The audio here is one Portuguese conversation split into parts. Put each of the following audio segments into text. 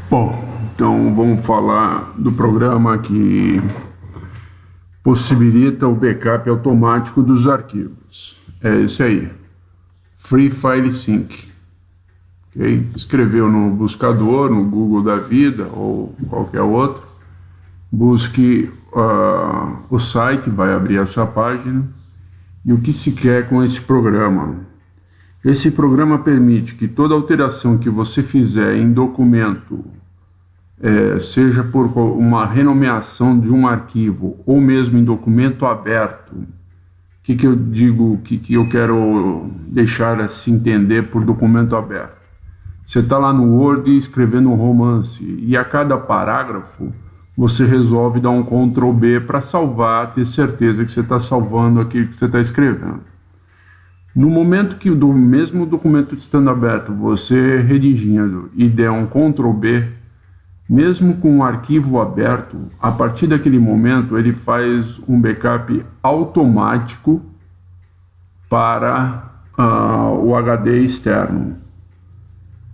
Bom, então vamos falar do programa que possibilita o backup automático dos arquivos. É esse aí, Free File Sync. Okay? Escreveu no buscador, no Google da vida ou qualquer outro, busque o site, vai abrir essa página. E o que se quer com esse programa? Esse programa permite que toda alteração que você fizer em documento, seja por uma renomeação de um arquivo ou mesmo em documento aberto, o que eu digo, o que eu quero deixar se entender por documento aberto? Você está lá no Word escrevendo um romance e a cada parágrafo você resolve dar um Ctrl B para salvar, ter certeza que você está salvando aquilo que você está escrevendo. No momento que do mesmo documento estando aberto, você redigindo e der um Ctrl B, mesmo com o arquivo aberto, a partir daquele momento ele faz um backup automático para o HD externo.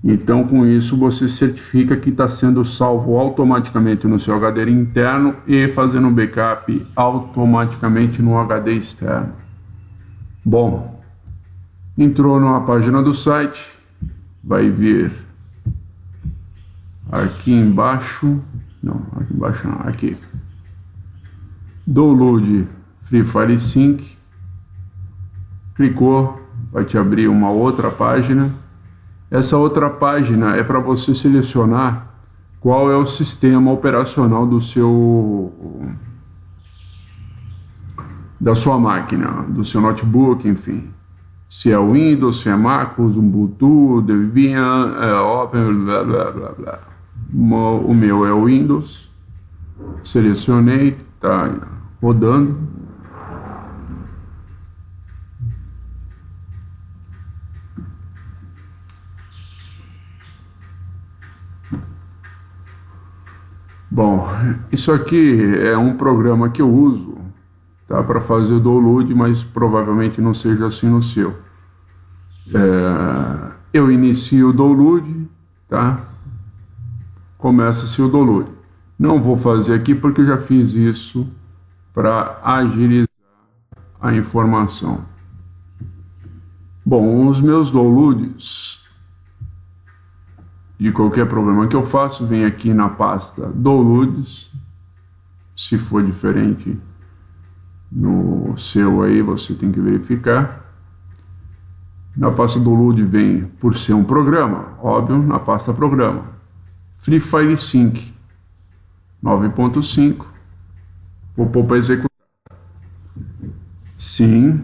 Então, com isso, você certifica que está sendo salvo automaticamente no seu HD interno e fazendo um backup automaticamente no HD externo. Bom, entrou numa página do site, vai vir aqui embaixo, aqui, Download Free File Sync, clicou, vai te abrir uma outra página. Essa outra página é para você selecionar qual é o sistema operacional da sua máquina, do seu notebook, enfim. Se é Windows, se é Mac, Ubuntu, Debian, Open, blá, blá, blá, blá. O meu é o Windows. Selecionei, está rodando. Bom, isso aqui é um programa que eu uso, tá, para fazer o download, mas provavelmente não seja assim no seu. Eu inicio o download, tá? Começa-se o download. Não vou fazer aqui porque eu já fiz isso para agilizar a informação. Bom, os meus downloads de qualquer programa que eu faço, vem aqui na pasta Downloads. Se for diferente no seu aí, você tem que verificar. Na pasta Download vem, por ser um programa, óbvio, na pasta Programa. Free File Sync 9.5. Vou pôr para executar. Sim.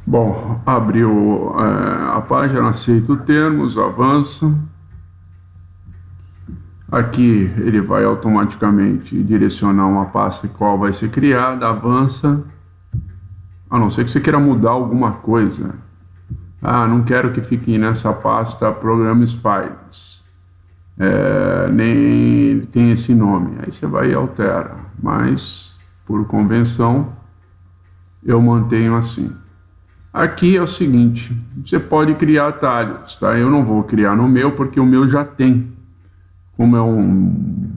Bom, abriu a página, aceito termos, avança. Aqui ele vai automaticamente direcionar uma pasta qual vai ser criada, avança. A não ser que você queira mudar alguma coisa. Não quero que fique nessa pasta Programs Files. Nem tem esse nome. Aí você vai e altera. Mas, por convenção, eu mantenho assim. Aqui é o seguinte, você pode criar atalhos, tá? Eu não vou criar no meu, porque o meu já tem. Como é um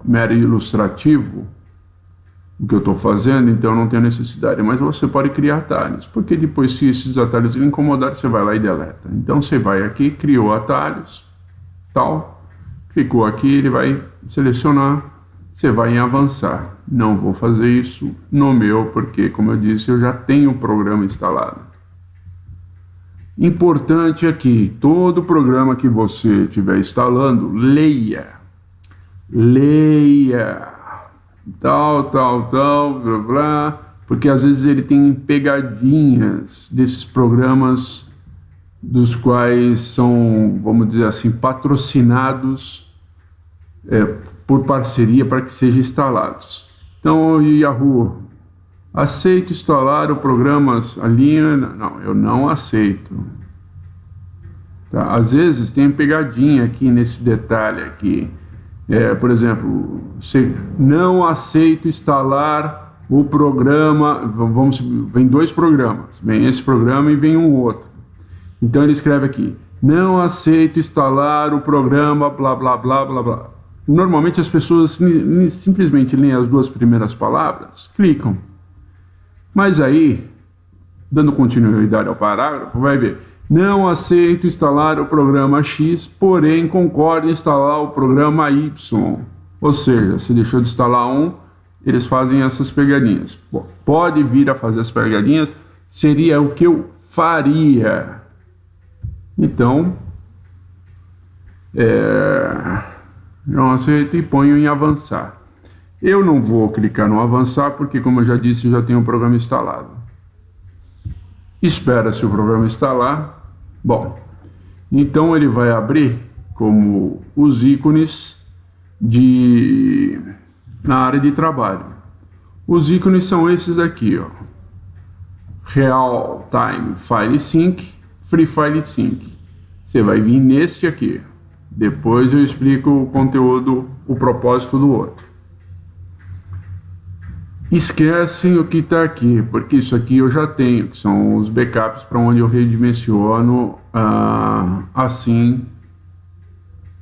mero ilustrativo, o que eu estou fazendo, então não tenho necessidade. Mas você pode criar atalhos, porque depois, se esses atalhos lhe incomodarem, você vai lá e deleta. Então você vai aqui, criou atalhos, tal, clicou aqui, ele vai selecionar, você vai em avançar. Não vou fazer isso no meu, porque, como eu disse, eu já tenho o programa instalado. Importante aqui, todo programa que você estiver instalando, leia, tal, blá, blá, porque às vezes ele tem pegadinhas desses programas dos quais são, vamos dizer assim, patrocinados por parceria para que sejam instalados. Então, Yahoo, aceito instalar o programas ali? Não, eu não aceito. Tá? Às vezes tem pegadinha aqui nesse detalhe aqui. Por exemplo, você não aceito instalar o programa, vem 2 programas, vem esse programa e vem um outro. Então ele escreve aqui, não aceito instalar o programa blá blá blá blá blá. Normalmente as pessoas simplesmente leem as 2 primeiras palavras, clicam. Mas aí, dando continuidade ao parágrafo, vai ver, não aceito instalar o programa X, porém concordo em instalar o programa Y. Ou seja, se deixou de instalar um, eles fazem essas pegadinhas. Pode vir a fazer as pegadinhas, seria o que eu faria. Então, não aceito e ponho em avançar. Eu não vou clicar no avançar, porque como eu já disse, já tenho o programa instalado. Espera-se o programa instalar. Bom, então ele vai abrir como os ícones na área de trabalho. Os ícones são esses aqui, ó. Real Time File Sync, Free File Sync. Você vai vir neste aqui. Depois eu explico o conteúdo, o propósito do outro. Esquecem o que está aqui, porque isso aqui eu já tenho, que são os backups para onde eu redimensiono assim,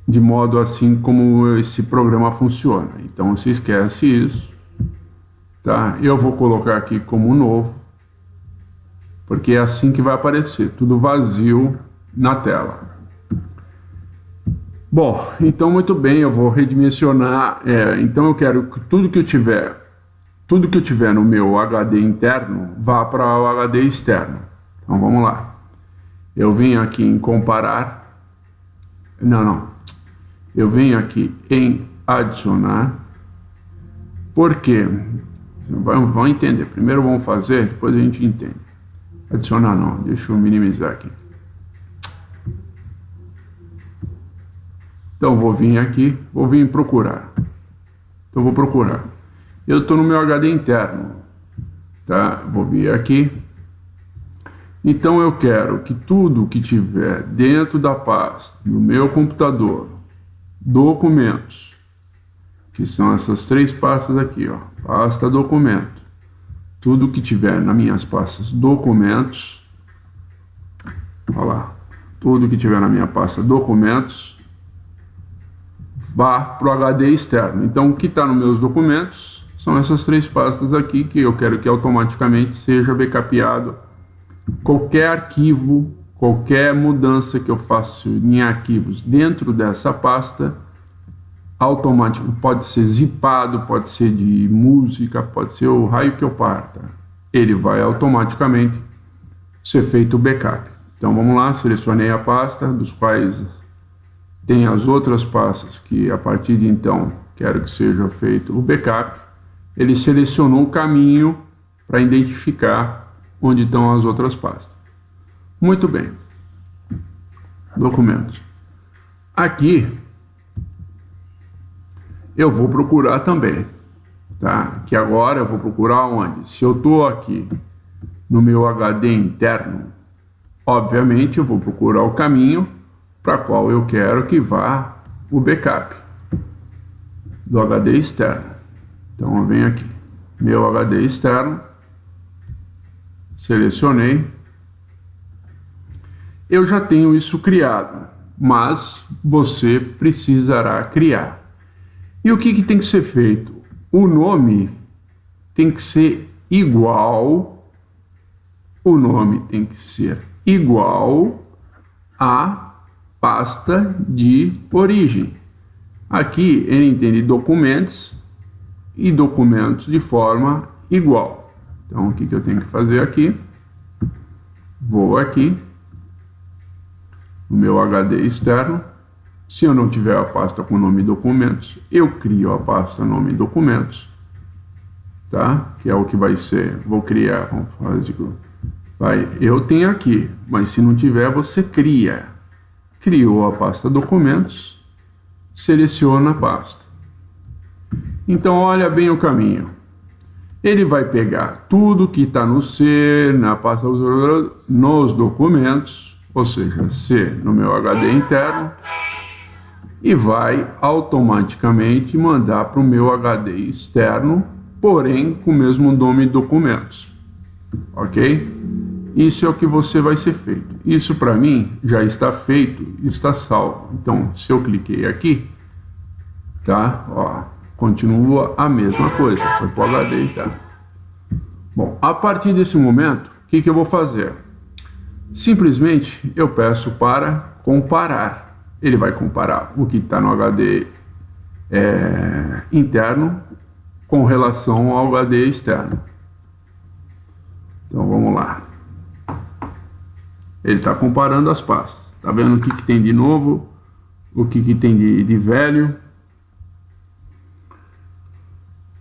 de modo assim como esse programa funciona. Então você esquece isso, tá? Eu vou colocar aqui como novo, porque é assim que vai aparecer, tudo vazio na tela. Bom, então muito bem, eu vou redimensionar, então eu quero que tudo que eu tiver no meu HD interno vá para o HD externo. Então vamos lá. Eu venho aqui em comparar. Eu venho aqui em adicionar. Por quê? Vamos entender. Primeiro vamos fazer, depois a gente entende. Adicionar não, deixa eu minimizar aqui. Então vou vir aqui, vou vir procurar. Então vou procurar. Eu estou no meu HD interno, tá? Vou vir aqui. Então eu quero que tudo que tiver dentro da pasta, no meu computador, documentos, que são essas 3 pastas aqui, ó, pasta documento, tudo que tiver nas minhas pastas documentos, olha lá, tudo que tiver na minha pasta documentos, vá para o HD externo. Então o que está nos meus documentos são essas 3 pastas aqui que eu quero que automaticamente seja backupeado. Qualquer arquivo, qualquer mudança que eu faço em arquivos dentro dessa pasta, automático, pode ser zipado, pode ser de música, pode ser o raio que eu parta. Ele vai automaticamente ser feito o backup. Então vamos lá, selecionei a pasta, dos quais tem as outras pastas que a partir de então quero que seja feito o backup. Ele selecionou o caminho para identificar onde estão as outras pastas. Muito bem. Documentos. Aqui eu vou procurar também, tá? Que agora eu vou procurar onde? Se eu estou aqui no meu HD interno, obviamente eu vou procurar o caminho para qual eu quero que vá o backup do HD externo. Então eu venho aqui, meu HD externo, selecionei, eu já tenho isso criado, mas você precisará criar. E o que tem que ser feito? O nome tem que ser igual, à pasta de origem. Aqui ele entende documentos e documentos de forma igual. Então o que eu tenho que fazer aqui? Vou aqui no meu HD externo. Se eu não tiver a pasta com nome documentos, eu crio a pasta nome documentos, tá? Que é o que vai ser. Vou criar, vamos fazer, eu tenho aqui, mas se não tiver, você cria. Criou a pasta documentos, seleciona a pasta. Então olha bem o caminho. Ele vai pegar tudo que está no C, na pasta nos documentos, ou seja, C no meu HD interno, e vai automaticamente mandar para o meu HD externo, porém com o mesmo nome documentos, ok? Isso é o que você vai ser feito. Isso para mim já está feito, está salvo. Então, se eu cliquei aqui, tá? Ó, continua a mesma coisa, foi para o HD interno. Bom, a partir desse momento, o que eu vou fazer? Simplesmente eu peço para comparar. Ele vai comparar o que está no HD interno com relação ao HD externo. Então vamos lá. Ele está comparando as pastas. Está vendo o que tem de novo, o que tem de velho.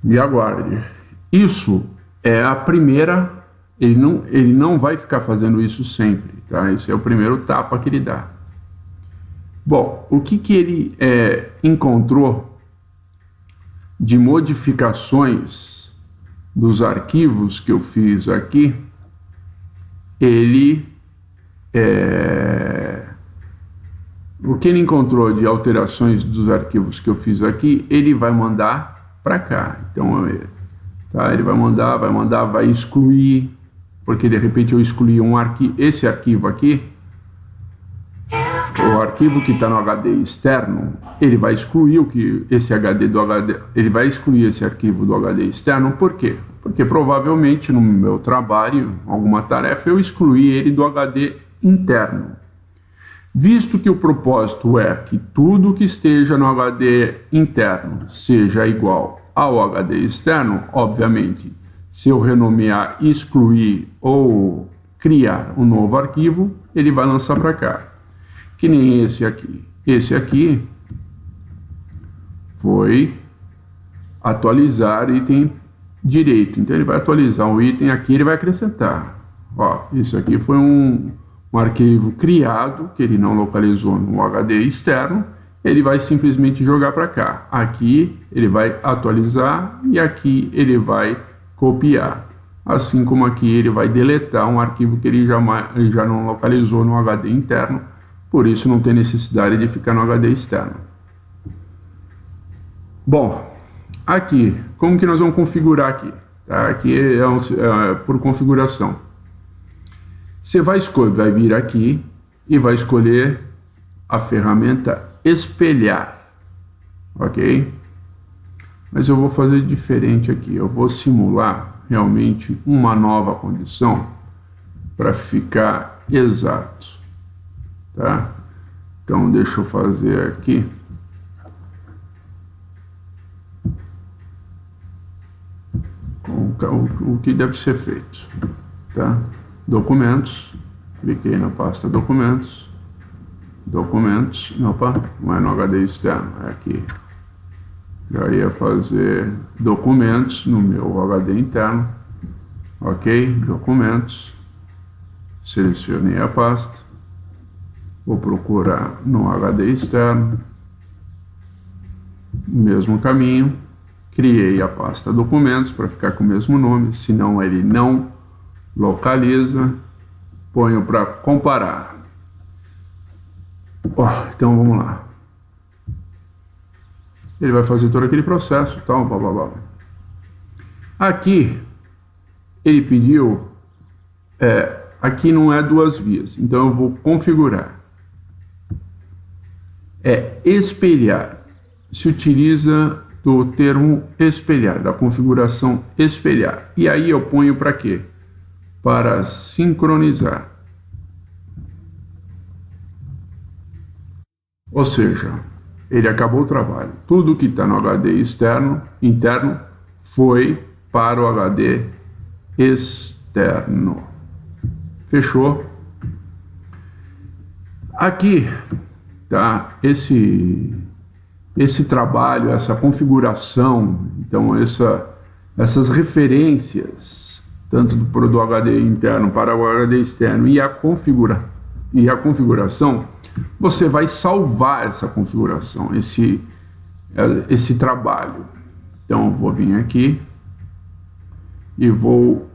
E aguarde. Isso é a primeira. Ele não vai ficar fazendo isso sempre, tá? Esse é o primeiro tapa que ele dá. Bom, o que ele encontrou de modificações dos arquivos que eu fiz aqui, o que ele encontrou de alterações dos arquivos que eu fiz aqui, ele vai mandar para cá. Então, tá, ele vai mandar, vai excluir, porque de repente eu excluí esse arquivo aqui, o arquivo que está no HD externo, ele vai excluir esse arquivo do HD externo. Por quê? Porque provavelmente no meu trabalho, alguma tarefa, eu excluí ele do HD interno. Visto que o propósito é que tudo que esteja no HD interno seja igual ao HD externo, obviamente, se eu renomear, excluir ou criar um novo arquivo, ele vai lançar para cá. Que nem esse aqui. Esse aqui foi atualizar item direito. Então ele vai atualizar um item aqui, ele vai acrescentar. Ó, isso aqui foi um arquivo criado, que ele não localizou no HD externo, ele vai simplesmente jogar para cá. Aqui ele vai atualizar e aqui ele vai copiar. Assim como aqui ele vai deletar um arquivo que ele já não localizou no HD interno, por isso não tem necessidade de ficar no HD externo. Bom, aqui, como que nós vamos configurar aqui? Tá? Aqui é por configuração. Você vai vir aqui e vai escolher a ferramenta espelhar, ok? Mas eu vou fazer diferente aqui, eu vou simular realmente uma nova condição para ficar exato. Tá? Então deixa eu fazer aqui o que deve ser feito, tá? Documentos, cliquei na pasta documentos, opa, não é no HD externo, é aqui. Já ia fazer documentos no meu HD interno, ok? Documentos, selecionei a pasta. Vou procurar no HD externo, mesmo caminho, criei a pasta documentos para ficar com o mesmo nome, senão ele não localiza, ponho para comparar. Então vamos lá. Ele vai fazer todo aquele processo, tal, blá, blá, blá. Aqui, ele pediu, aqui não é duas vias, então eu vou configurar. Espelhar. Se utiliza do termo espelhar, da configuração espelhar. E aí eu ponho para quê? Para sincronizar. Ou seja, ele acabou o trabalho. Tudo que está no HD interno, foi para o HD externo. Fechou? Aqui, tá? Esse trabalho, essa configuração, então essas referências, tanto do HD interno para o HD externo e a configuração, você vai salvar essa configuração, esse trabalho. Então, eu vou vir aqui e eu vou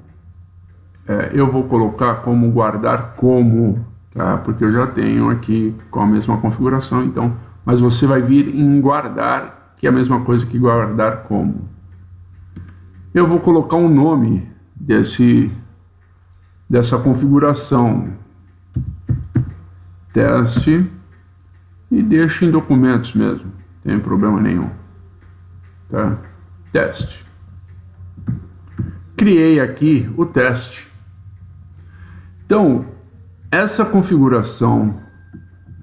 colocar como guardar como, tá? Porque eu já tenho aqui com a mesma configuração, então, mas você vai vir em guardar, que é a mesma coisa que guardar como. Eu vou colocar um nome dessa configuração, teste, e deixo em documentos mesmo, não tem problema nenhum, tá? Teste. Criei aqui o teste. Então, essa configuração,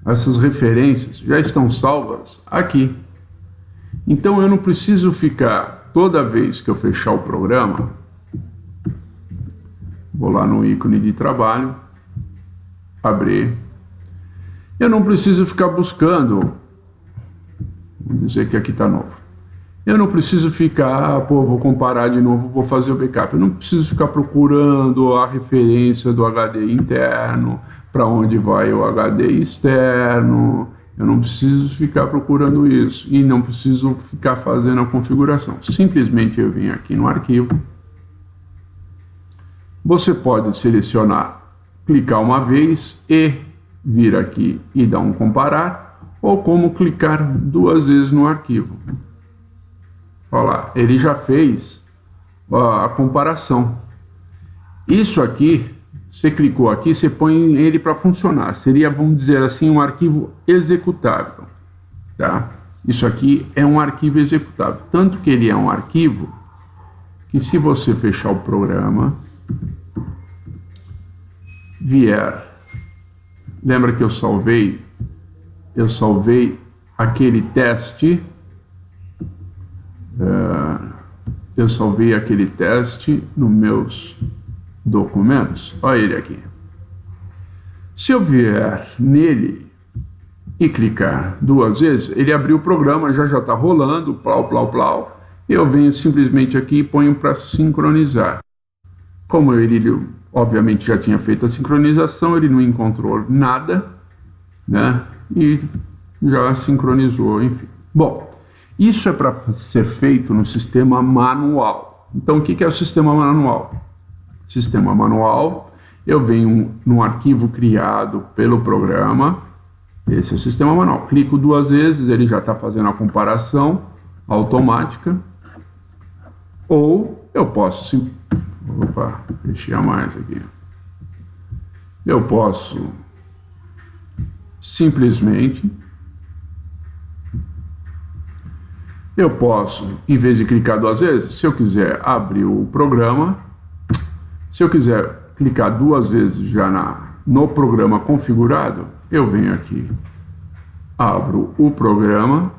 essas referências já estão salvas aqui. Então eu não preciso ficar, toda vez que eu fechar o programa, vou lá no ícone de trabalho, abrir. Eu não preciso ficar buscando, vamos dizer que aqui está novo. Eu não preciso ficar, vou comparar de novo, vou fazer o backup. Eu não preciso ficar procurando a referência do HD interno, para onde vai o HD externo. Eu não preciso ficar procurando isso e não preciso ficar fazendo a configuração. Simplesmente eu venho aqui no arquivo. Você pode selecionar, clicar uma vez e vir aqui e dar um comparar, ou como clicar 2 vezes no arquivo. Olha lá, ele já fez a comparação. Isso aqui, você clicou aqui, você põe ele para funcionar. Seria, vamos dizer assim, um arquivo executável, tá? Isso aqui é um arquivo executável. Tanto que ele é um arquivo que, se você fechar o programa, vier, lembra que eu salvei aquele teste, eu salvei aquele teste nos meus documentos. Olha ele aqui. Se eu vier nele e clicar 2 vezes, ele abriu o programa, já está rolando, plau, plau, plau. Eu venho simplesmente aqui e ponho para sincronizar. Como ele obviamente já tinha feito a sincronização, ele não encontrou nada, né? E já sincronizou, enfim. Bom, isso é para ser feito no sistema manual. Então, o que é o sistema manual? Sistema manual, eu venho num arquivo criado pelo programa, esse é o sistema manual. Clico 2 vezes, ele já está fazendo a comparação automática. Ou eu posso sim. Opa, fechei a mais aqui. Eu posso simplesmente, em vez de clicar 2 vezes, se eu quiser abrir o programa, se eu quiser clicar 2 vezes já no programa configurado, eu venho aqui, abro o programa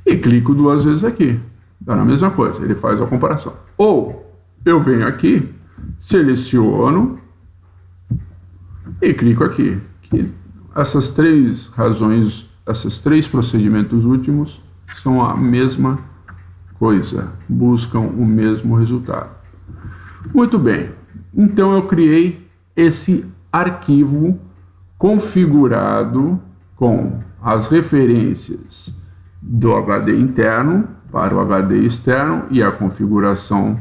e clico 2 vezes aqui. Dá na mesma coisa, ele faz a comparação. Ou eu venho aqui, seleciono e clico aqui. Essas 3 razões, esses 3 procedimentos últimos são a mesma coisa, buscam o mesmo resultado. Muito bem, então eu criei esse arquivo configurado com as referências do HD interno para o HD externo e a configuração.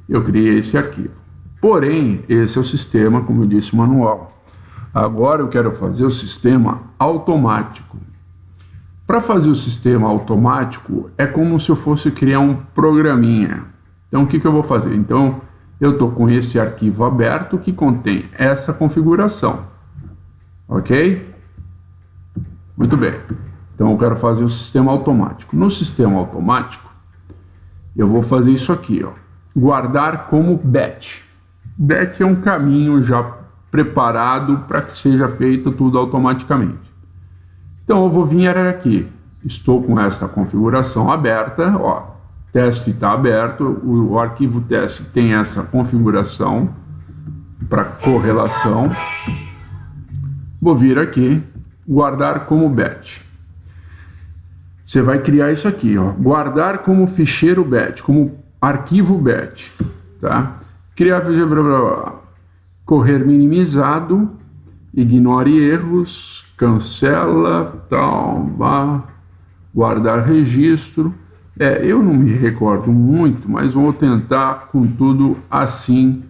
Eu criei esse arquivo. Porém, esse é o sistema, como eu disse, manual. Agora eu quero fazer o sistema automático. Para fazer o sistema automático, é como se eu fosse criar um programinha. Então, o que eu vou fazer? Então, eu estou com esse arquivo aberto que contém essa configuração. Ok? Muito bem. Então, eu quero fazer o sistema automático. No sistema automático, eu vou fazer isso aqui, ó. Guardar como batch. Batch é um caminho já preparado para que seja feito tudo automaticamente. Então eu vou vir aqui, estou com esta configuração aberta, ó, teste está aberto, o arquivo teste tem essa configuração para correlação. Vou vir aqui, guardar como batch. Você vai criar isso aqui, ó, guardar como ficheiro batch, como arquivo batch, tá? Criar, blá, blá, blá, correr minimizado, ignore erros, cancela, tal, guardar registro. Eu não me recordo muito, mas vou tentar com tudo assim,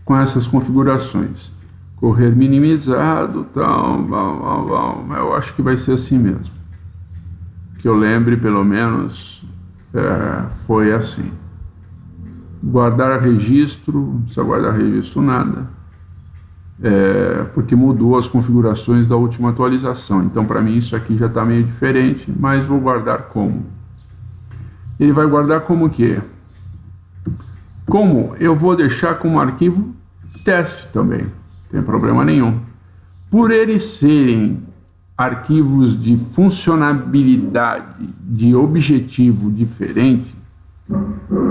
com essas configurações. correr minimizado, tal, eu acho que vai ser assim mesmo. Que eu lembre, pelo menos, foi assim. Guardar registro, não precisa guardar registro nada, porque mudou as configurações da última atualização. Então, para mim, isso aqui já está meio diferente, mas vou guardar como. Ele vai guardar como o quê? Como eu vou deixar como arquivo teste também, não tem problema nenhum. Por eles serem arquivos de funcionalidade, de objetivo diferente,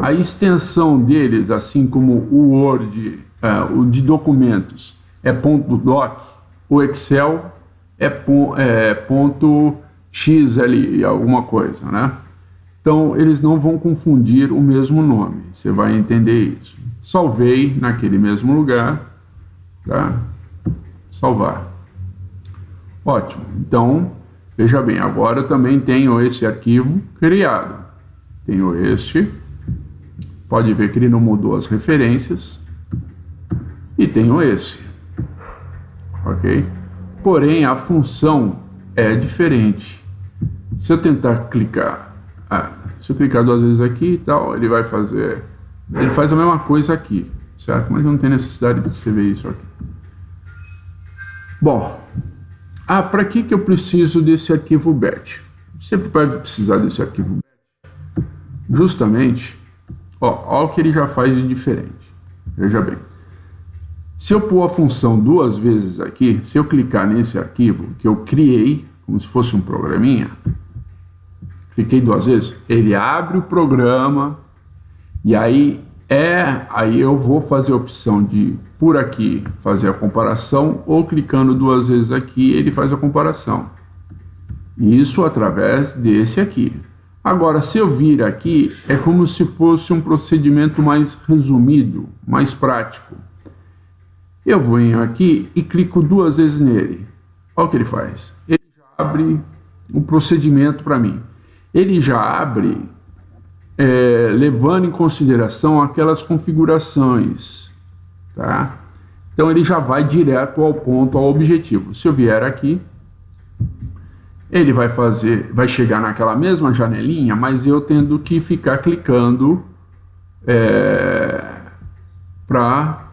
a extensão deles, assim como o Word, o de documentos, é .doc, o Excel é .xl, alguma coisa, né? Então, eles não vão confundir o mesmo nome, você vai entender isso. Salvei naquele mesmo lugar, tá? Salvar. Ótimo. Então, veja bem, agora eu também tenho esse arquivo criado. Tenho este, pode ver que ele não mudou as referências, e tenho esse, ok? Porém, a função é diferente. Se eu tentar clicar, se eu clicar 2 vezes aqui e tal, ele faz a mesma coisa aqui, certo? Mas não tem necessidade de você ver isso aqui. Bom, para que eu preciso desse arquivo batch? Sempre vai precisar desse arquivo batch. Justamente, olha o que ele já faz de diferente. Veja bem. Se eu pôr a função 2 vezes aqui, se eu clicar nesse arquivo que eu criei, como se fosse um programinha, cliquei 2 vezes, ele abre o programa e aí eu vou fazer a opção de, por aqui, fazer a comparação, ou clicando 2 vezes aqui, ele faz a comparação. Isso através desse aqui. Agora, se eu vir aqui, é como se fosse um procedimento mais resumido, mais prático. Eu venho aqui e clico 2 vezes nele. Olha o que ele faz. Ele já abre um procedimento para mim. Ele já abre levando em consideração aquelas configurações, tá? Então ele já vai direto ao ponto, ao objetivo. Se eu vier aqui, ele vai chegar naquela mesma janelinha, mas eu tendo que ficar clicando para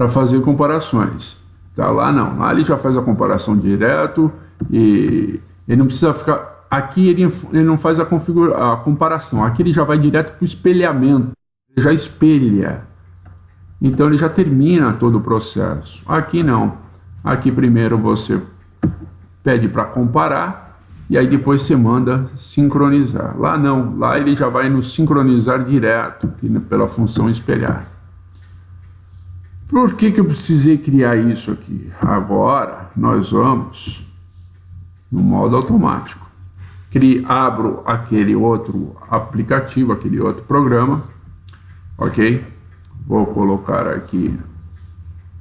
fazer comparações. Tá? Lá não, lá ele já faz a comparação direto e ele não precisa ficar. Aqui ele não faz a comparação, aqui ele já vai direto para o espelhamento, ele já espelha. Então ele já termina todo o processo. Aqui não, aqui primeiro você pede para comparar e aí depois você manda sincronizar. Lá não, lá ele já vai nos sincronizar direto pela função espelhar. Por que eu precisei criar isso aqui? Agora nós vamos no modo automático. Abro aquele outro aplicativo, aquele outro programa, ok? Vou colocar aqui,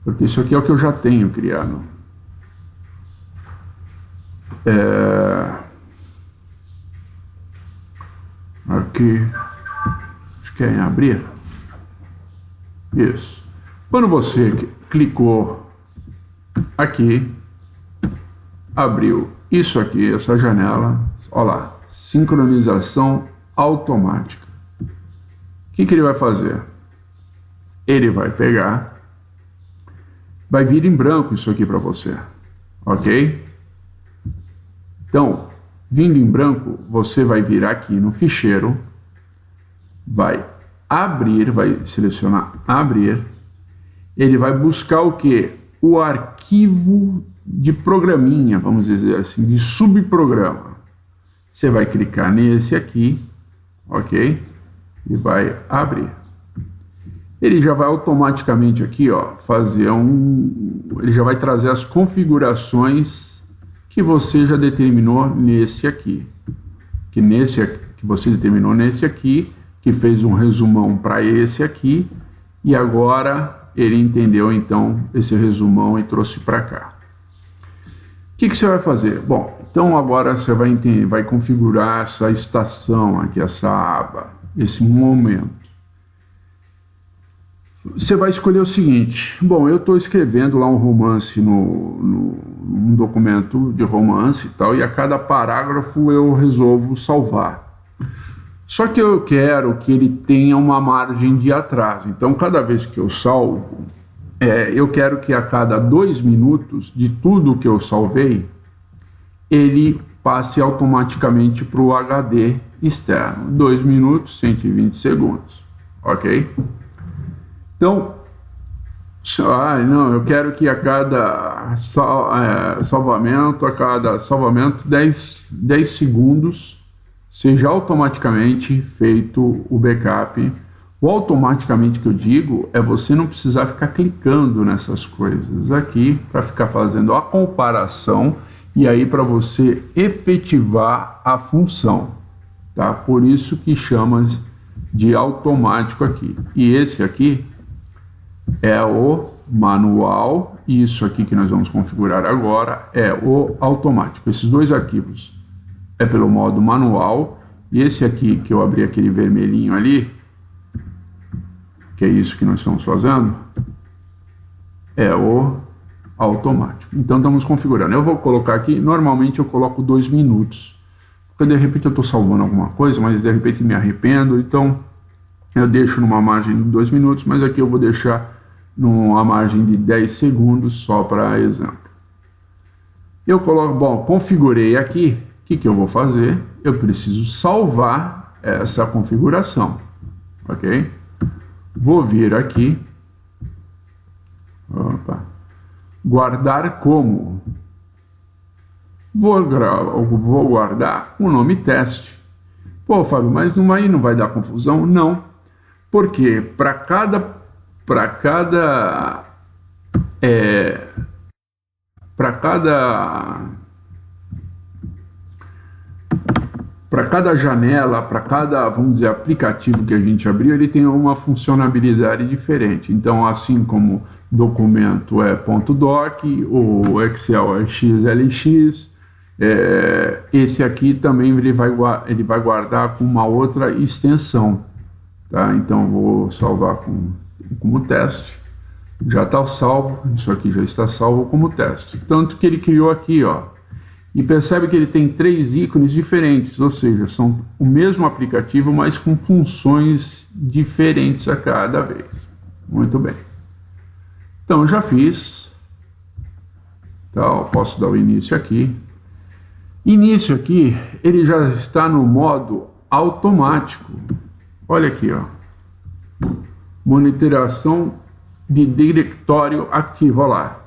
porque isso aqui é o que eu já tenho criado. Aqui, acho que é em abrir. Isso. Quando você clicou aqui, abriu isso aqui, essa janela, olha lá, sincronização automática. O que ele vai fazer? Ele vai pegar, vai vir em branco isso aqui para você, ok? Então, vindo em branco, você vai vir aqui no ficheiro, vai abrir, vai selecionar abrir, ele vai buscar o que? O arquivo de programinha, vamos dizer assim, de subprograma. Você vai clicar nesse aqui, ok? E vai abrir. Ele já vai automaticamente aqui, ó, ele já vai trazer as configurações que você já determinou nesse aqui. Que você determinou nesse aqui, que fez um resumão para esse aqui, e agora ele entendeu então esse resumão e trouxe para cá. O que você vai fazer? Bom, então agora você vai configurar essa estação aqui, essa aba, esse momento. você vai escolher o seguinte: bom, eu estou escrevendo lá um romance num documento de romance e tal, e a cada parágrafo eu resolvo salvar. Só que eu quero que ele tenha uma margem de atraso. Então, cada vez que eu salvo, eu quero que a cada 2 minutos de tudo que eu salvei, ele passe automaticamente para o HD externo. 2 minutos, 120 segundos. Ok? Então, não, eu quero que a cada salvamento, 10 segundos, seja automaticamente feito o backup. O automaticamente que eu digo é você não precisar ficar clicando nessas coisas aqui para ficar fazendo a comparação e aí para você efetivar a função, tá? Por isso que chama de automático aqui. E esse aqui é o manual, e isso aqui que nós vamos configurar agora é o automático. Esses 2 arquivos é pelo modo manual, e esse aqui que eu abri aquele vermelhinho ali, que é isso que nós estamos fazendo, é o automático. Então estamos configurando. Eu vou colocar aqui, normalmente eu coloco 2 minutos, porque de repente eu estou salvando alguma coisa, mas de repente me arrependo, então eu deixo numa margem de 2 minutos, mas aqui eu vou deixar numa margem de 10 segundos, só para exemplo. Eu coloco, bom, configurei aqui, o que eu vou fazer? Eu preciso salvar essa configuração, ok? Vou vir aqui, guardar como, vou guardar o nome teste. Pô, Fábio, mas aí não vai dar confusão? Não, porque para cada janela, para cada, vamos dizer, aplicativo que a gente abriu, ele tem uma funcionalidade diferente. Então, assim como documento é .doc, o Excel é XLX, esse aqui também ele vai guardar com uma outra extensão. Tá? Então, vou salvar como teste. Já está salvo, isso aqui já está salvo como teste. Tanto que ele criou aqui, ó. E percebe que ele tem 3 ícones diferentes, ou seja, são o mesmo aplicativo, mas com funções diferentes a cada vez. Muito bem. Então, já fiz. Então, posso dar o início aqui. Início aqui, ele já está no modo automático. Olha aqui, ó. Monitoração de diretório ativo, olha lá.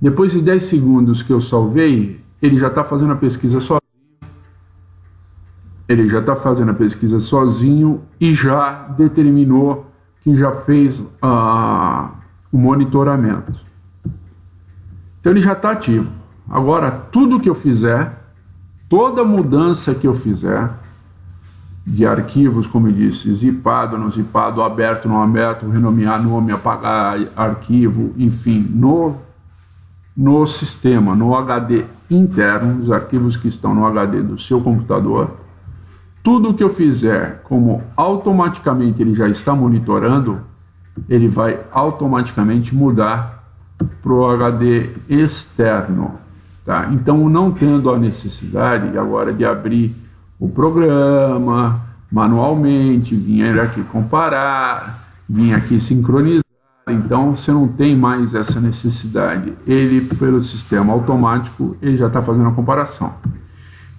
Depois de 10 segundos que eu salvei, ele já está fazendo a pesquisa sozinho. Ele já está fazendo a pesquisa sozinho e já determinou que já fez o monitoramento. Então ele já está ativo. Agora, tudo que eu fizer, toda mudança que eu fizer de arquivos, como eu disse, zipado, não zipado, aberto, não aberto, renomear nome, apagar arquivo, enfim, no sistema, no HD interno, os arquivos que estão no HD do seu computador, tudo que eu fizer, como automaticamente ele já está monitorando, ele vai automaticamente mudar para o HD externo. Tá? Então, não tendo a necessidade agora de abrir o programa manualmente, vir aqui comparar, vir aqui sincronizar, então você não tem mais essa necessidade. Ele, pelo sistema automático, ele já está fazendo a comparação.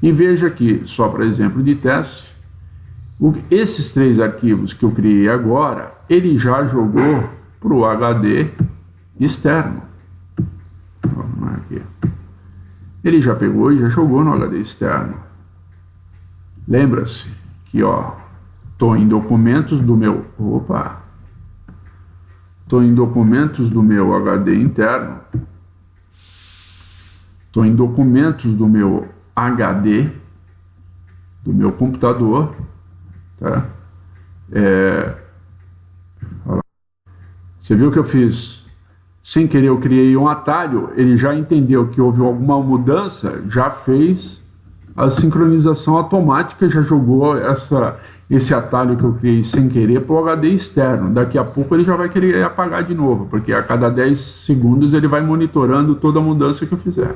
E veja aqui, só para exemplo de teste, esses 3 arquivos que eu criei agora, ele já jogou para o HD externo. Vamos aqui. Ele já pegou e já jogou no HD externo. Lembra-se que, ó, estou em documentos do meu... Estou em documentos do meu HD interno. Estou em documentos do meu HD, do meu computador. Tá? Você viu que eu fiz... Sem querer, eu criei um atalho. Ele já entendeu que houve alguma mudança, já fez a sincronização automática, já jogou esse atalho que eu criei sem querer para o HD externo. Daqui a pouco ele já vai querer apagar de novo, porque a cada 10 segundos ele vai monitorando toda a mudança que eu fizer.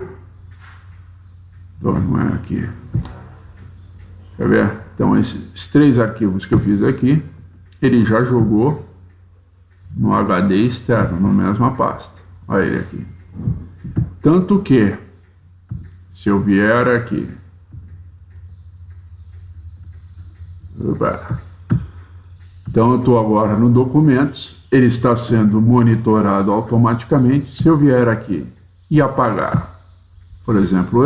Então, não é aqui. Quer ver? Então, esses 3 arquivos que eu fiz aqui, ele já jogou no HD externo, na mesma pasta. Olha ele aqui. Tanto que, se eu vier aqui, então eu estou agora no documentos, ele está sendo monitorado automaticamente. Se eu vier aqui e apagar, por exemplo,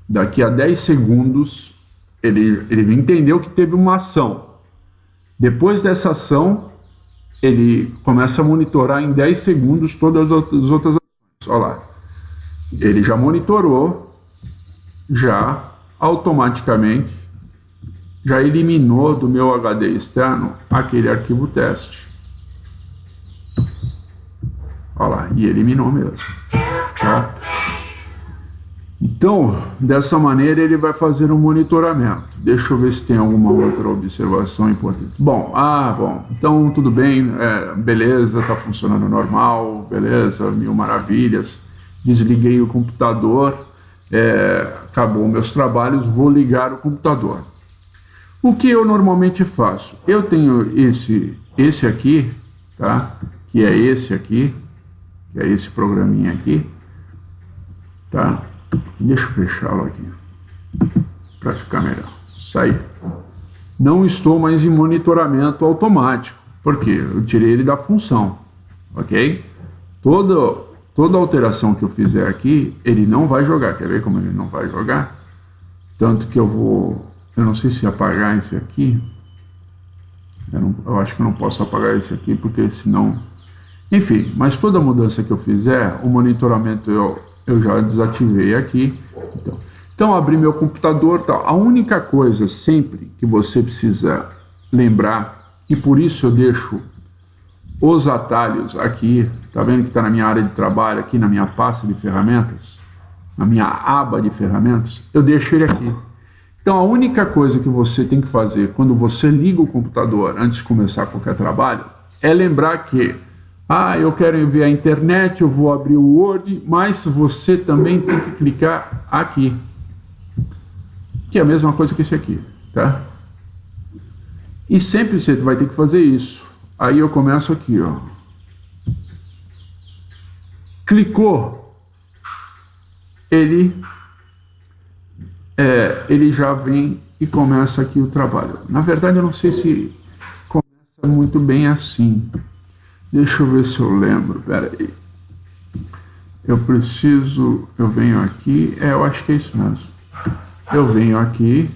daqui a 10 segundos, ele entendeu que teve uma ação. Depois dessa ação, ele começa a monitorar em 10 segundos todas as outras ações. Olha lá. Ele já monitorou, já automaticamente, já eliminou do meu HD externo aquele arquivo teste. Olha lá, e eliminou mesmo. Tá? Então, dessa maneira ele vai fazer um monitoramento. Deixa eu ver se tem alguma outra observação importante. Bom, então tudo bem, beleza, está funcionando normal, beleza, 1000 maravilhas. Desliguei o computador, acabou meus trabalhos, vou ligar o computador. O que eu normalmente faço? Eu tenho esse aqui, tá? Que é esse aqui, que é esse programinha aqui, tá? Deixa eu fechá-lo aqui, para ficar melhor. Sair. Não estou mais em monitoramento automático, porque eu tirei ele da função, ok? Toda alteração que eu fizer aqui, ele não vai jogar. Quer ver como ele não vai jogar? Tanto que eu não sei se apagar esse aqui. Eu acho que eu não posso apagar esse aqui, porque senão... Enfim, mas toda mudança que eu fizer, o monitoramento eu já desativei aqui. Então abri meu computador, tal. A única coisa sempre que você precisa lembrar, e por isso eu deixo os atalhos aqui, tá vendo que está na minha área de trabalho, aqui na minha pasta de ferramentas, na minha aba de ferramentas, eu deixo ele aqui. Então a única coisa que você tem que fazer quando você liga o computador antes de começar qualquer trabalho, é lembrar que eu quero ver a internet, eu vou abrir o Word, mas você também tem que clicar aqui, que é a mesma coisa que esse aqui, tá? E sempre você vai ter que fazer isso. Aí eu começo aqui, ó. Clicou, ele já vem e começa aqui o trabalho. Na verdade, eu não sei se começa muito bem assim. Deixa eu ver se eu lembro, peraí. Eu venho aqui, eu acho que é isso mesmo. Eu venho aqui,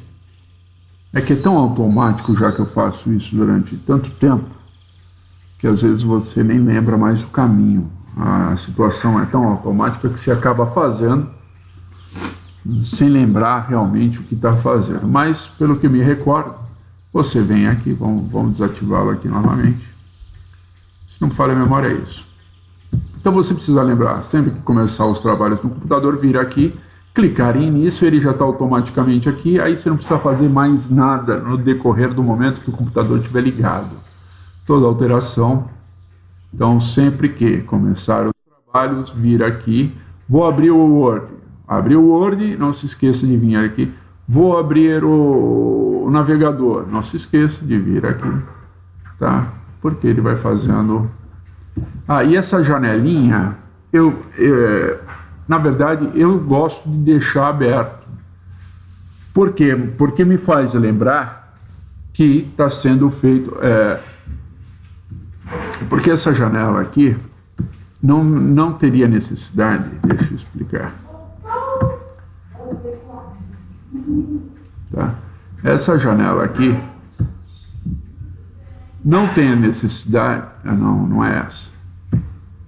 é que é tão automático já que eu faço isso durante tanto tempo, que às vezes você nem lembra mais o caminho. A situação é tão automática que você acaba fazendo sem lembrar realmente o que está fazendo. Mas, pelo que me recordo, você vem aqui, vamos desativá-lo aqui novamente. Se não me falha a memória, é isso. Então você precisa lembrar, sempre que começar os trabalhos no computador, vir aqui, clicar em início, ele já está automaticamente aqui, aí você não precisa fazer mais nada no decorrer do momento que o computador estiver ligado. Toda alteração. Então, sempre que começar os trabalhos, vir aqui, vou abrir o Word. Abrir o Word, não se esqueça de vir aqui. Vou abrir o navegador, não se esqueça de vir aqui, tá? Porque ele vai fazendo... e essa janelinha, na verdade, eu gosto de deixar aberto. Por quê? Porque me faz lembrar que está sendo feito... porque essa janela aqui não teria necessidade, deixa eu explicar. Tá? Essa janela aqui não tem a necessidade, não é essa.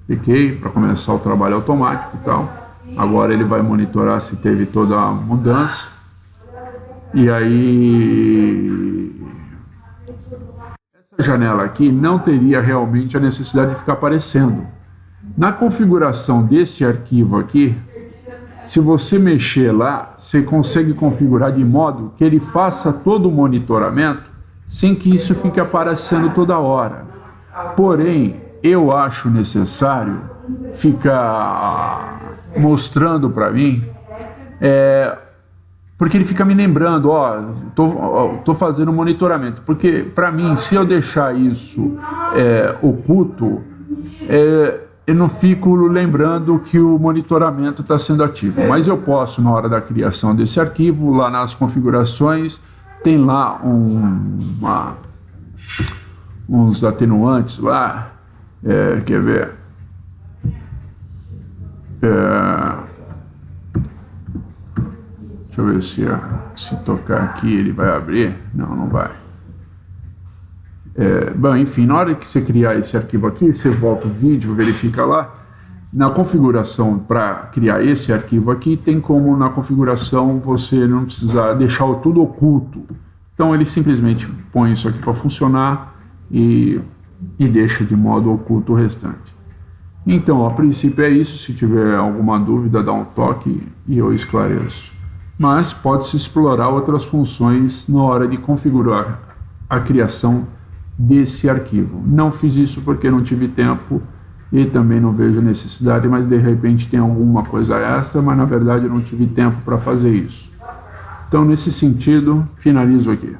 Cliquei para começar o trabalho automático e tal. Agora ele vai monitorar se teve toda a mudança. E aí... essa janela aqui não teria realmente a necessidade de ficar aparecendo. Na configuração deste arquivo aqui, Se você mexer lá, você consegue configurar de modo que ele faça todo o monitoramento sem que isso fique aparecendo toda hora. Porém, eu acho necessário ficar mostrando para mim, porque ele fica me lembrando, tô fazendo monitoramento. Porque, para mim, se eu deixar isso oculto, eu não fico lembrando que o monitoramento está sendo ativo. Mas eu posso, na hora da criação desse arquivo, lá nas configurações, tem lá uns atenuantes lá, quer ver? Deixa eu ver se tocar aqui ele vai abrir. Não vai. Bom, enfim, na hora que você criar esse arquivo aqui, você volta o vídeo, verifica lá. Na configuração para criar esse arquivo aqui, tem como na configuração você não precisar deixar tudo oculto. Então ele simplesmente põe isso aqui para funcionar e deixa de modo oculto o restante. Então, a princípio é isso. Se tiver alguma dúvida, dá um toque e eu esclareço. Mas pode-se explorar outras funções na hora de configurar a criação desse arquivo. Não fiz isso porque não tive tempo e também não vejo necessidade, mas de repente tem alguma coisa extra, mas na verdade eu não tive tempo para fazer isso. Então, nesse sentido, finalizo aqui.